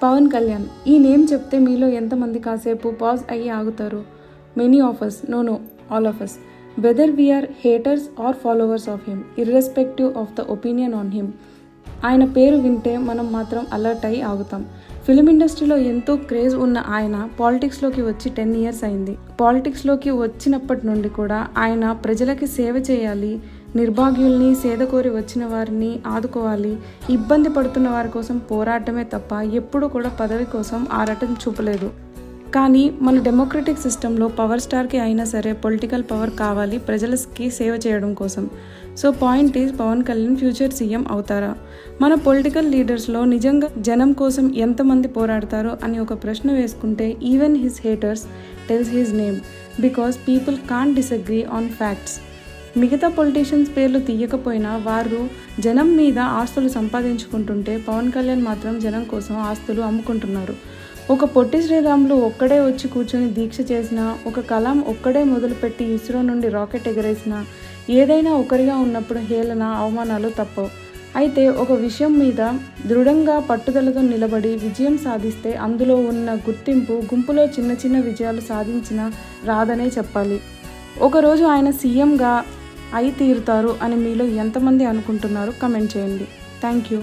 పవన్ కళ్యాణ్. ఈ నేమ్ చెప్తే మీలో ఎంతమంది కాసేపు పాజ్ అయ్యి ఆగుతారు? Many of us, no all of us. Whether we are haters or followers of him, irrespective of the opinion on him, ఆయన పేరు వింటే మనం మాత్రం అలర్ట్ అయి ఆగుతాం. ఫిలిం ఇండస్ట్రీలో ఎంతో క్రేజ్ ఉన్న ఆయన పాలిటిక్స్లోకి వచ్చి 10 years అయింది. పాలిటిక్స్లోకి వచ్చినప్పటి నుండి కూడా ఆయన ప్రజలకి సేవ చేయాలి, నిర్భాగ్యుల్ని, సేదకోరి వచ్చిన వారిని ఆదుకోవాలి, ఇబ్బంది పడుతున్న వారి కోసం పోరాటమే తప్ప ఎప్పుడు కూడా పదవి కోసం ఆరాటం చూపలేదు. కానీ మన డెమోక్రటిక్ సిస్టంలో పవర్ స్టార్కి అయినా సరే పొలిటికల్ పవర్ కావాలి ప్రజలకి సేవ చేయడం కోసం. So point is, Pawan Kalyan future CM అవుతారా? మన పొలిటికల్ లీడర్స్లో నిజంగా జనం కోసం ఎంతమంది పోరాడతారో అని ఒక ప్రశ్న వేసుకుంటే even his haters tells his name because people can't disagree on facts. మిగతా పొలిటీషియన్స్ పేర్లు తీయకపోయినా వారు జనం మీద ఆస్తులు సంపాదించుకుంటుంటే పవన్ కళ్యాణ్ మాత్రం జనం కోసం ఆస్తులు అమ్ముకుంటున్నారు. ఒక పొట్టి శ్రీరాములు ఒక్కడే వచ్చి కూర్చొని దీక్ష చేసినా, ఒక కలాం ఒక్కడే మొదలుపెట్టి ఇస్రో నుండి రాకెట్ ఎగరేసినా, ఏదైనా ఒకరిగా ఉన్నప్పుడు హేళన, అవమానాలు తప్పవు. అయితే ఒక విషయం మీద దృఢంగా పట్టుదలతో నిలబడి విజయం సాధిస్తే అందులో ఉన్న గుర్తింపు గుంపులో చిన్న చిన్న విజయాలు సాధించినా రాదనే చెప్పాలి. ఒకరోజు ఆయన సీఎంగా అయి తీరుతారు అని మీలో ఎంతమంది అనుకుంటున్నారు? కమెంట్ చేయండి. Thank you.